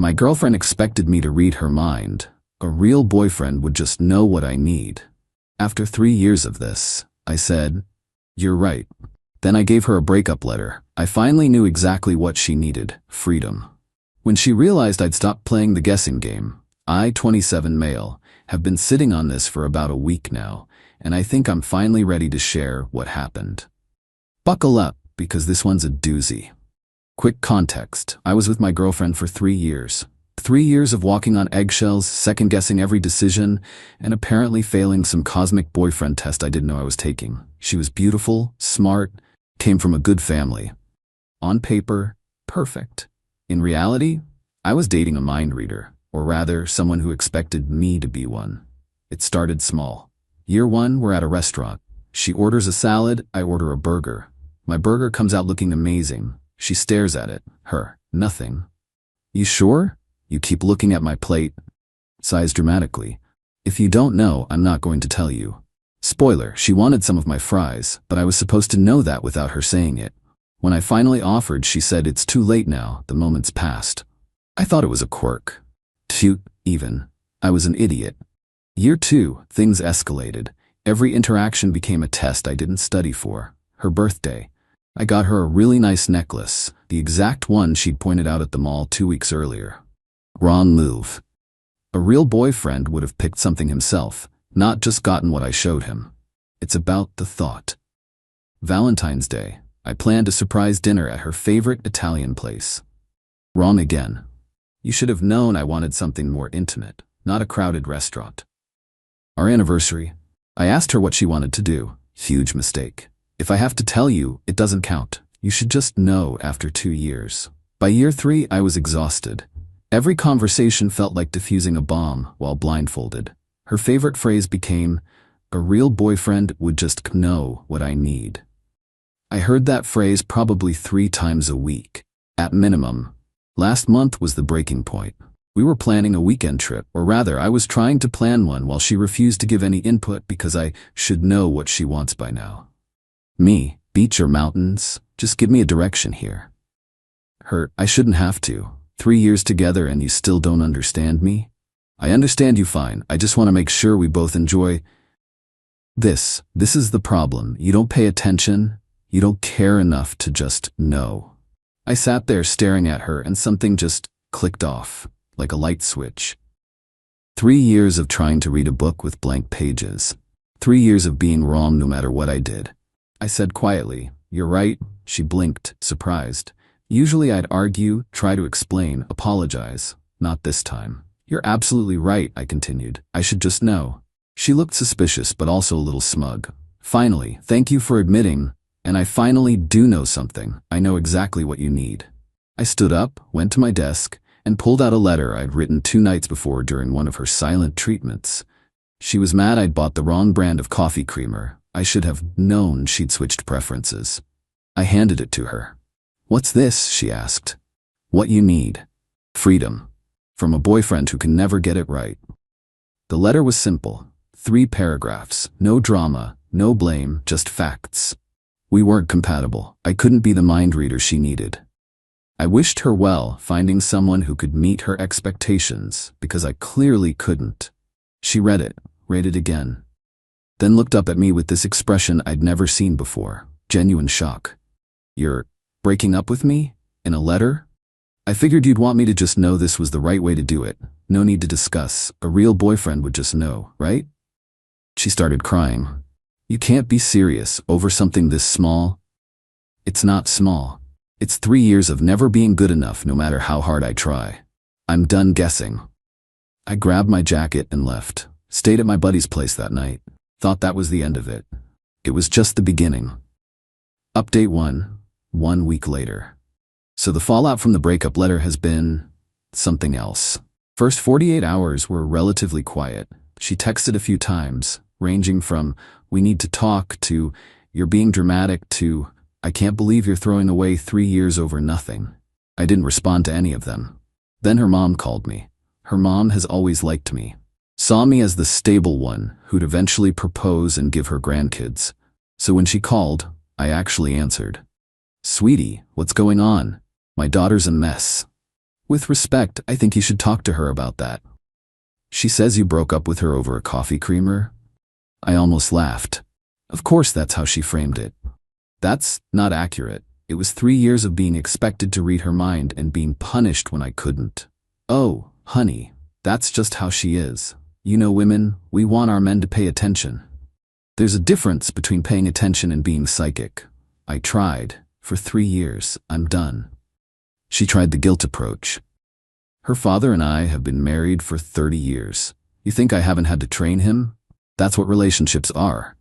My girlfriend expected me to read her mind. A real boyfriend would just know what I need. After 3 years of this, I said, "You're right." Then I gave her a breakup letter. I finally knew exactly what she needed: freedom. When she realized I'd stopped playing the guessing game, I, 27 male, have been sitting on this for about a week now, and I think I'm finally ready to share what happened. Buckle up, because this one's a doozy. Quick context: I was with my girlfriend for 3 years. 3 years of walking on eggshells, second-guessing every decision, and apparently failing some cosmic boyfriend test I didn't know I was taking. She was beautiful, smart, came from a good family. On paper, perfect. In reality, I was dating a mind reader, or rather, someone who expected me to be one. It started small. Year 1, we're at a restaurant. She orders a salad, I order a burger. My burger comes out looking amazing. She stares at it. Nothing. "You sure? You keep looking at my plate." Sighs dramatically. "If you don't know, I'm not going to tell you." Spoiler, she wanted some of my fries, but I was supposed to know that without her saying it. When I finally offered, she said, "It's too late now, the moment's passed." I thought it was a quirk. Cute, even. I was an idiot. Year 2, things escalated. Every interaction became a test I didn't study for. Her birthday. I got her a really nice necklace, the exact one she'd pointed out at the mall 2 weeks earlier. Wrong move. A real boyfriend would have picked something himself, not just gotten what I showed him. It's about the thought. Valentine's Day. I planned a surprise dinner at her favorite Italian place. Wrong again. You should have known I wanted something more intimate, not a crowded restaurant. Our anniversary. I asked her what she wanted to do. Huge mistake. If I have to tell you, it doesn't count. You should just know after 2 years. By year 3, I was exhausted. Every conversation felt like defusing a bomb while blindfolded. Her favorite phrase became, "A real boyfriend would just know what I need." I heard that phrase probably 3 times a week, at minimum. Last month was the breaking point. We were planning a weekend trip, or rather, I was trying to plan one while she refused to give any input because I should know what she wants by now. Me, beach or mountains, just give me a direction here. Her, I shouldn't have to. 3 years together and you still don't understand me? I understand you fine, I just want to make sure we both enjoy this. This is the problem. You don't pay attention. You don't care enough to just know. I sat there staring at her and something just clicked off, like a light switch. 3 years of trying to read a book with blank pages. 3 years of being wrong no matter what I did. I said quietly, "You're right." She blinked, surprised. Usually I'd argue, try to explain, apologize. Not this time. "You're absolutely right," I continued. "I should just know." She looked suspicious but also a little smug. "Finally, thank you for admitting, and I finally do know something. I know exactly what you need." I stood up, went to my desk, and pulled out a letter I'd written 2 nights before during one of her silent treatments. She was mad I'd bought the wrong brand of coffee creamer. I should have known she'd switched preferences. I handed it to her. "What's this?" she asked. "What you need. Freedom. From a boyfriend who can never get it right." The letter was simple. 3 paragraphs. No drama, no blame, just facts. We weren't compatible. I couldn't be the mind reader she needed. I wished her well, finding someone who could meet her expectations, because I clearly couldn't. She read it again, then looked up at me with this expression I'd never seen before. Genuine shock. "You're breaking up with me? In a letter?" I figured you'd want me to just know this was the right way to do it. No need to discuss. A real boyfriend would just know, right? She started crying. "You can't be serious over something this small." "It's not small. It's 3 years of never being good enough no matter how hard I try. I'm done guessing." I grabbed my jacket and left. Stayed at my buddy's place that night. Thought that was the end of it. It was just the beginning. Update 1 week later. So the fallout from the breakup letter has been something else. First 48 hours were relatively quiet. She texted a few times, ranging from, "We need to talk," to, "You're being dramatic," to, "I can't believe you're throwing away 3 years over nothing." I didn't respond to any of them. Then her mom called me. Her mom has always liked me. Saw me as the stable one who'd eventually propose and give her grandkids. So when she called, I actually answered. "Sweetie, what's going on? My daughter's a mess." With respect, I think you should talk to her about that. She says you broke up with her over a coffee creamer? I almost laughed. Of course that's how she framed it. That's not accurate. It was 3 years of being expected to read her mind and being punished when I couldn't. Oh, honey, that's just how she is. You know women, we want our men to pay attention. There's a difference between paying attention and being psychic. I tried. For 3 years, I'm done. She tried the guilt approach. Her father and I have been married for 30 years. You think I haven't had to train him? That's what relationships are.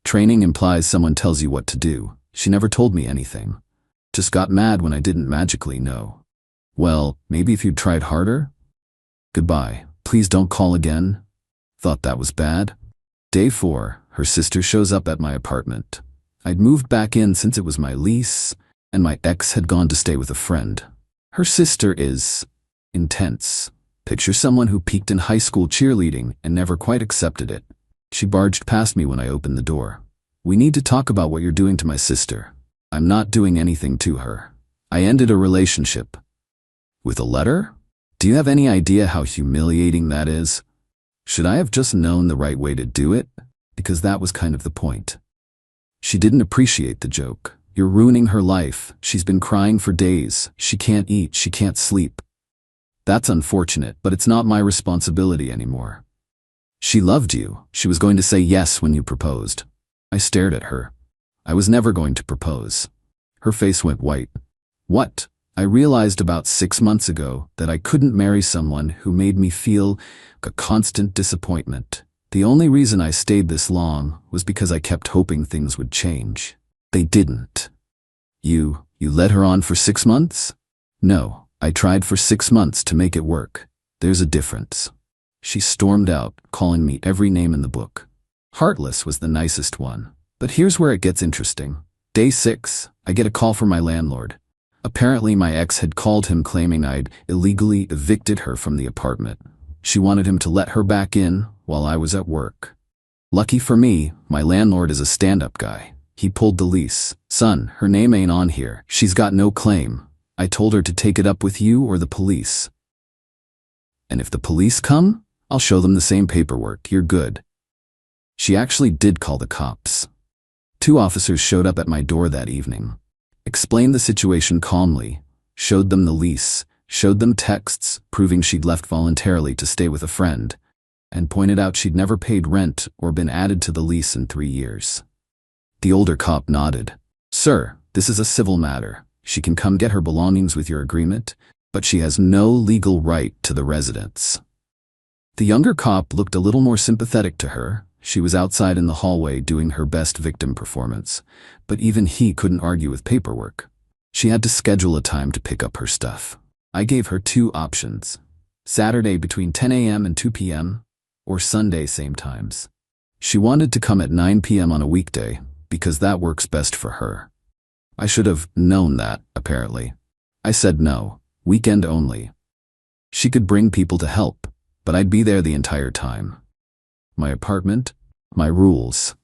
Training implies someone tells you what to do. She never told me anything. Just got mad when I didn't magically know. Well, maybe if you'd tried harder? Goodbye. Please don't call again. Thought that was bad? Day 4, her sister shows up at my apartment. I'd moved back in since it was my lease, and my ex had gone to stay with a friend. Her sister is intense. Picture someone who peaked in high school cheerleading and never quite accepted it. She barged past me when I opened the door. We need to talk about what you're doing to my sister. I'm not doing anything to her. I ended a relationship. With a letter? Do you have any idea how humiliating that is? Should I have just known the right way to do it? Because that was kind of the point. She didn't appreciate the joke. You're ruining her life. She's been crying for days. She can't eat. She can't sleep. That's unfortunate, but it's not my responsibility anymore. She loved you. She was going to say yes when you proposed. I stared at her. I was never going to propose. Her face went white. What? I realized about 6 months ago that I couldn't marry someone who made me feel a constant disappointment. The only reason I stayed this long was because I kept hoping things would change. They didn't. You led her on for 6 months? No. I tried for 6 months to make it work. There's a difference. She stormed out, calling me every name in the book. Heartless was the nicest one. But here's where it gets interesting. Day 6, I get a call from my landlord. Apparently my ex had called him claiming I'd illegally evicted her from the apartment. She wanted him to let her back in while I was at work. Lucky for me, my landlord is a stand-up guy. He pulled the lease. Son, her name ain't on here. She's got no claim. I told her to take it up with you or the police. And if the police come, I'll show them the same paperwork. You're good. She actually did call the cops. 2 officers showed up at my door that evening. Explained the situation calmly, showed them the lease, showed them texts proving she'd left voluntarily to stay with a friend, and pointed out she'd never paid rent or been added to the lease in 3 years. The older cop nodded. Sir, this is a civil matter. She can come get her belongings with your agreement, but she has no legal right to the residence. The younger cop looked a little more sympathetic to her. She was outside in the hallway doing her best victim performance, but even he couldn't argue with paperwork. She had to schedule a time to pick up her stuff. I gave her 2 options: Saturday between 10 a.m. and 2 p.m., or Sunday same times. She wanted to come at 9 p.m. on a weekday, because that works best for her. I should have known that, apparently. I said no, weekend only. She could bring people to help, but I'd be there the entire time. My apartment, my rules.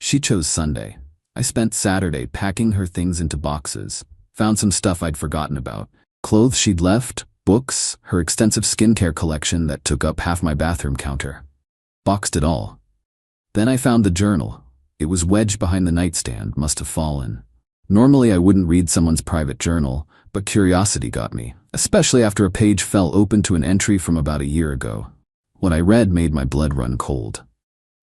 She chose Sunday. I spent Saturday packing her things into boxes, found some stuff I'd forgotten about, clothes she'd left, books, her extensive skincare collection that took up half my bathroom counter. Boxed it all. Then I found the journal. It was wedged behind the nightstand, must have fallen. Normally I wouldn't read someone's private journal, but curiosity got me, especially after a page fell open to an entry from about a year ago. What I read made my blood run cold.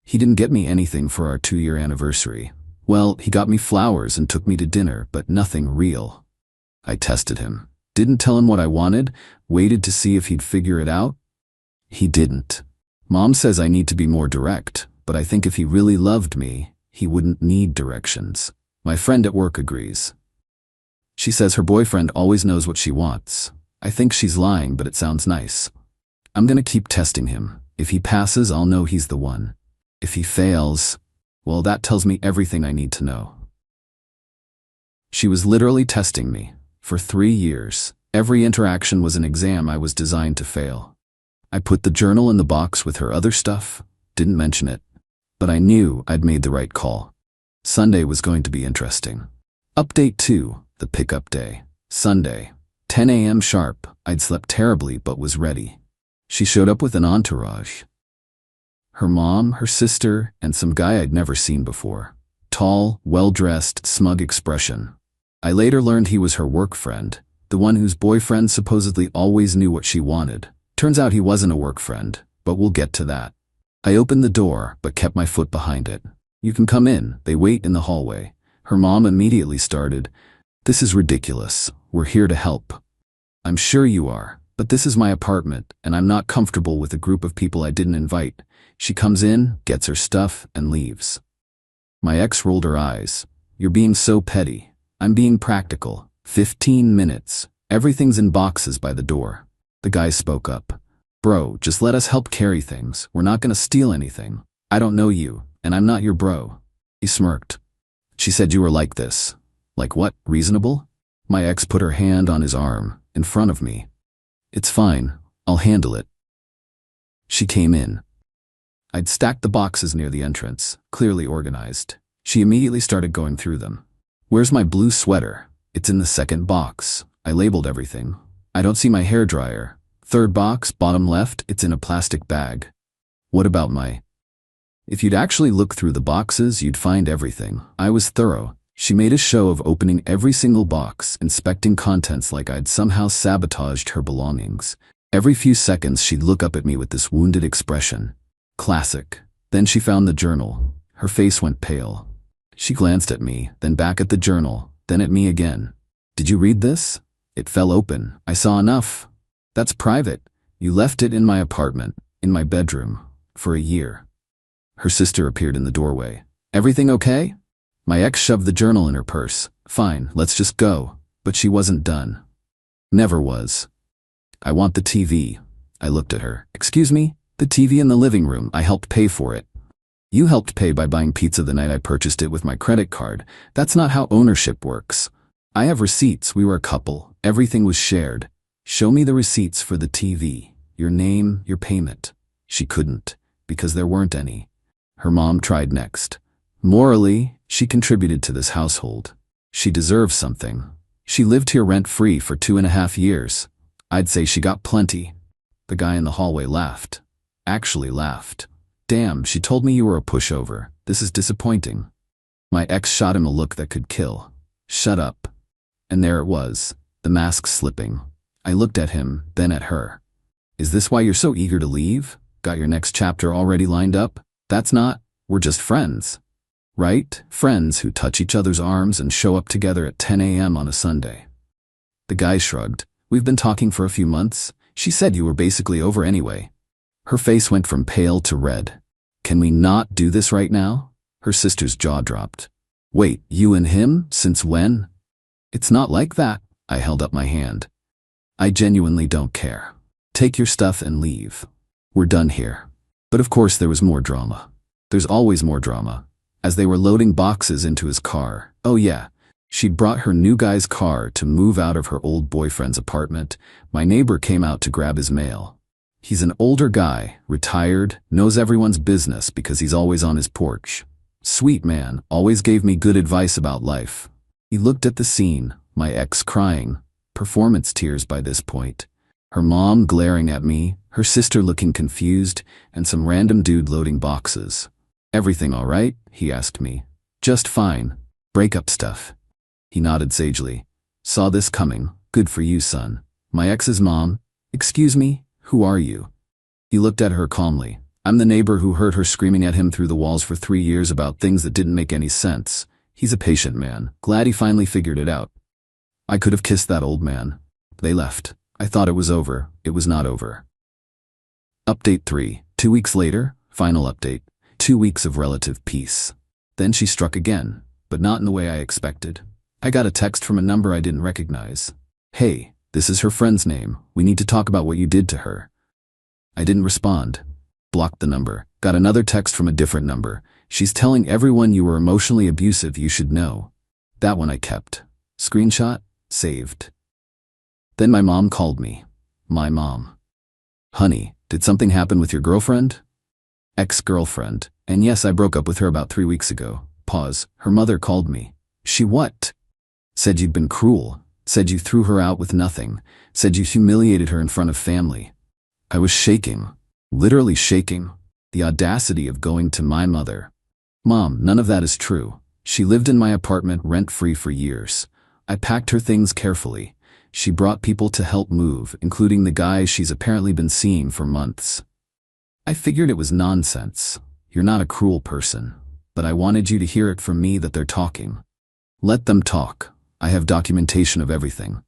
He didn't get me anything for our 2-year anniversary. Well, he got me flowers and took me to dinner, but nothing real. I tested him. Didn't tell him what I wanted, waited to see if he'd figure it out. He didn't. Mom says I need to be more direct, but I think if he really loved me, he wouldn't need directions. My friend at work agrees. She says her boyfriend always knows what she wants. I think she's lying, but it sounds nice. I'm gonna keep testing him. If he passes, I'll know he's the one. If he fails, well, that tells me everything I need to know. She was literally testing me. For 3 years, every interaction was an exam I was designed to fail. I put the journal in the box with her other stuff, didn't mention it, but I knew I'd made the right call. Sunday was going to be interesting. Update 2, the pickup day. Sunday, 10 a.m. sharp. I'd slept terribly but was ready. She showed up with an entourage. Her mom, her sister, and some guy I'd never seen before. Tall, well-dressed, smug expression. I later learned he was her work friend, the one whose boyfriend supposedly always knew what she wanted. Turns out he wasn't a work friend, but we'll get to that. I opened the door, but kept my foot behind it. You can come in, they wait in the hallway. Her mom immediately started, "This is ridiculous. We're here to help." "I'm sure you are, but this is my apartment, and I'm not comfortable with a group of people I didn't invite." She comes in, gets her stuff, and leaves. My ex rolled her eyes. "You're being so petty." "I'm being practical. 15 minutes. Everything's in boxes by the door." The guy spoke up. "Bro, just let us help carry things. We're not gonna steal anything. I don't know you, and I'm not your bro." He smirked. "She said you were like this." "Like what? Reasonable?" My ex put her hand on his arm, in front of me. "It's fine. I'll handle it." She came in. I'd stacked the boxes near the entrance, clearly organized. She immediately started going through them. "Where's my blue sweater?" "It's in the second box." I labeled everything. "I don't see my hairdryer." "Third box, bottom left, it's in a plastic bag." "What about my—" "If you'd actually look through the boxes, you'd find everything." I was thorough. She made a show of opening every single box, inspecting contents like I'd somehow sabotaged her belongings. Every few seconds she'd look up at me with this wounded expression. Classic. Then she found the journal. Her face went pale. She glanced at me, then back at the journal, then at me again. "Did you read this?" "It fell open. I saw enough." "That's private. You left it in my apartment, in my bedroom, for a year." Her sister appeared in the doorway. "Everything okay?" My ex shoved the journal in her purse. "Fine, let's just go." But she wasn't done. Never was. "I want the TV." I looked at her. "Excuse me?" "The TV in the living room. I helped pay for it." "You helped pay by buying pizza the night I purchased it with my credit card. That's not how ownership works." "I have receipts. We were a couple. Everything was shared." "Show me the receipts for the TV. Your name, your payment." She couldn't, because there weren't any. Her mom tried next. Morally, she contributed to this household. She deserves something. She lived here rent-free for 2.5 years. I'd say she got plenty. The guy in the hallway laughed. Actually laughed. "Damn, she told me you were a pushover. This is disappointing." My ex shot him a look that could kill. "Shut up." And there it was, the mask slipping. I looked at him, then at her. "Is this why you're so eager to leave? Got your next chapter already lined up?" "That's not. We're just friends." "Right? Friends who touch each other's arms and show up together at 10 a.m. on a Sunday." The guy shrugged. "We've been talking for a few months. She said you were basically over anyway." Her face went from pale to red. "Can we not do this right now?" Her sister's jaw dropped. "Wait, you and him? Since when?" "It's not like that." I held up my hand. "I genuinely don't care. Take your stuff and leave. We're done here." But of course there was more drama. There's always more drama. As they were loading boxes into his car, oh yeah, she'd brought her new guy's car to move out of her old boyfriend's apartment. My neighbor came out to grab his mail. He's an older guy, retired, knows everyone's business because he's always on his porch. Sweet man, always gave me good advice about life. He looked at the scene, my ex crying, performance tears by this point, her mom glaring at me, her sister looking confused, and some random dude loading boxes. "Everything all right?" he asked me. "Just fine. Breakup stuff." He nodded sagely. "Saw this coming. Good for you, son." My ex's mom. "Excuse me? Who are you?" He looked at her calmly. "I'm the neighbor who heard her screaming at him through the walls for 3 years about things that didn't make any sense. He's a patient man. Glad he finally figured it out." I could have kissed that old man. They left. I thought it was over. It was not over. Update 3. 2 weeks later, final update. 2 weeks of relative peace. Then she struck again, but not in the way I expected. I got a text from a number I didn't recognize. "Hey. This is her friend's name. We need to talk about what you did to her." I didn't respond. Blocked the number. Got another text from a different number. "She's telling everyone you were emotionally abusive. You should know." That one I kept. Screenshot. Saved. Then my mom called me. My mom. "Honey, did something happen with your girlfriend?" Ex-girlfriend. "And yes, I broke up with her about 3 weeks ago." Pause. Her mother called me. "She what?" "Said you'd been cruel. Said you threw her out with nothing. Said you humiliated her in front of family. I was shaking. Literally shaking. The audacity of going to my mother. Mom, none of that is true. She lived in my apartment rent-free for years. I packed her things carefully. She brought people to help move, including the guy she's apparently been seeing for months. I figured it was nonsense. You're not a cruel person. But I wanted you to hear it from me that they're talking. Let them talk. I have documentation of everything.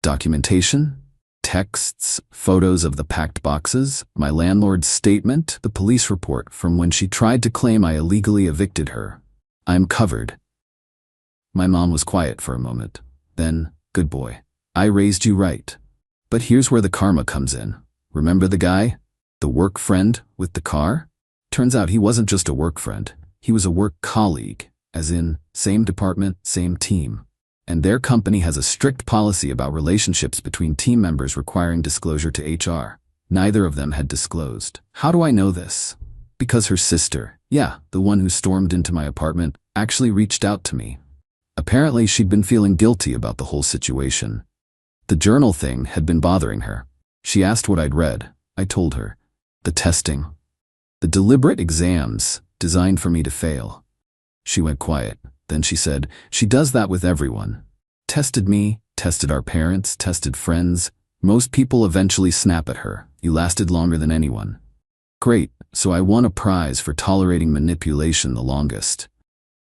Documentation? Texts, photos of the packed boxes, my landlord's statement, the police report from when she tried to claim I illegally evicted her. I'm covered. My mom was quiet for a moment. Then, good boy. I raised you right. But here's where the karma comes in. Remember the guy? The work friend with the car? Turns out he wasn't just a work friend. He was a work colleague, as in, same department, same team. And their company has a strict policy about relationships between team members requiring disclosure to HR. Neither of them had disclosed. How do I know this? Because her sister, yeah, the one who stormed into my apartment, actually reached out to me. Apparently she'd been feeling guilty about the whole situation. The journal thing had been bothering her. She asked what I'd read. I told her. The testing. The deliberate exams designed for me to fail. She went quiet. Then she said, she does that with everyone. Tested me, tested our parents, tested friends. Most people eventually snap at her. You lasted longer than anyone. Great, so I won a prize for tolerating manipulation the longest.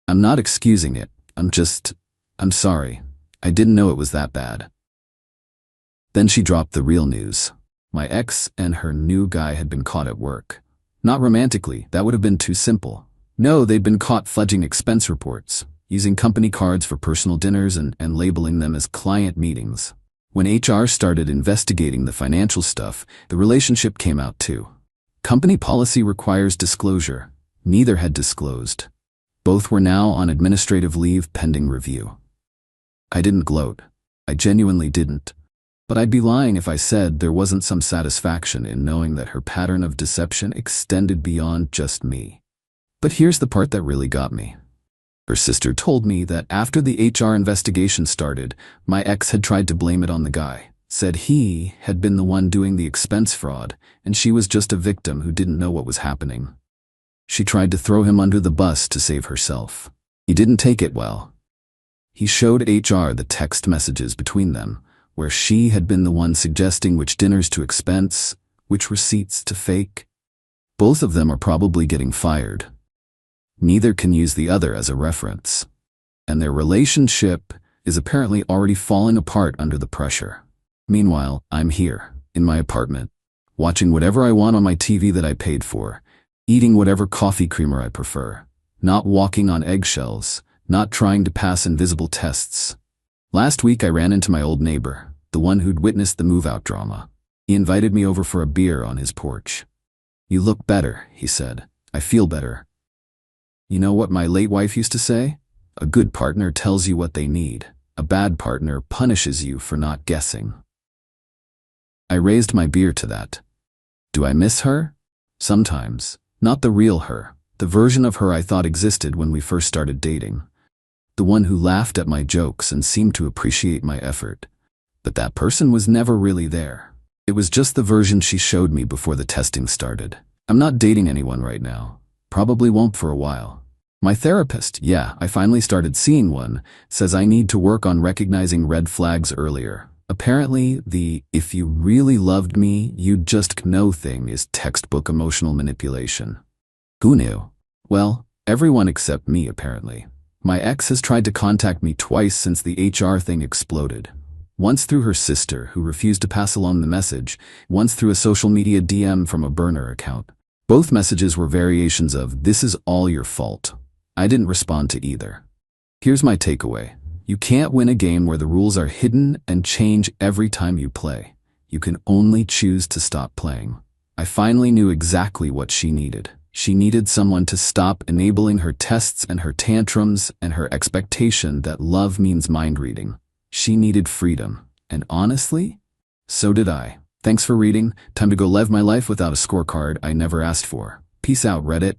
I'm not excusing it. I'm sorry. I didn't know it was that bad. Then she dropped the real news. My ex and her new guy had been caught at work. Not romantically, that would have been too simple. No, they'd been caught fudging expense reports, using company cards for personal dinners and labeling them as client meetings. When HR started investigating the financial stuff, the relationship came out too. Company policy requires disclosure. Neither had disclosed. Both were now on administrative leave pending review. I didn't gloat. I genuinely didn't. But I'd be lying if I said there wasn't some satisfaction in knowing that her pattern of deception extended beyond just me. But here's the part that really got me. Her sister told me that after the HR investigation started, my ex had tried to blame it on the guy, said he had been the one doing the expense fraud, and she was just a victim who didn't know what was happening. She tried to throw him under the bus to save herself. He didn't take it well. He showed HR the text messages between them, where she had been the one suggesting which dinners to expense, which receipts to fake. Both of them are probably getting fired. Neither can use the other as a reference. And their relationship is apparently already falling apart under the pressure. Meanwhile, I'm here, in my apartment, watching whatever I want on my TV that I paid for, eating whatever coffee creamer I prefer, not walking on eggshells, not trying to pass invisible tests. Last week I ran into my old neighbor, the one who'd witnessed the move-out drama. He invited me over for a beer on his porch. You look better, he said. I feel better. You know what my late wife used to say? A good partner tells you what they need. A bad partner punishes you for not guessing. I raised my beer to that. Do I miss her? Sometimes. Not the real her, the version of her I thought existed when we first started dating. The one who laughed at my jokes and seemed to appreciate my effort. But that person was never really there. It was just the version she showed me before the testing started. I'm not dating anyone right now. Probably won't for a while. My therapist, yeah, I finally started seeing one, says I need to work on recognizing red flags earlier. Apparently, the "if you really loved me, you'd just know" thing is textbook emotional manipulation. Who knew? Well, everyone except me, apparently. My ex has tried to contact me twice since the HR thing exploded. Once through her sister, who refused to pass along the message, once through a social media DM from a burner account. Both messages were variations of "this is all your fault." I didn't respond to either. Here's my takeaway. You can't win a game where the rules are hidden and change every time you play. You can only choose to stop playing. I finally knew exactly what she needed. She needed someone to stop enabling her tests and her tantrums and her expectation that love means mind reading. She needed freedom. And honestly, so did I. Thanks for reading. Time to go live my life without a scorecard I never asked for. Peace out, Reddit.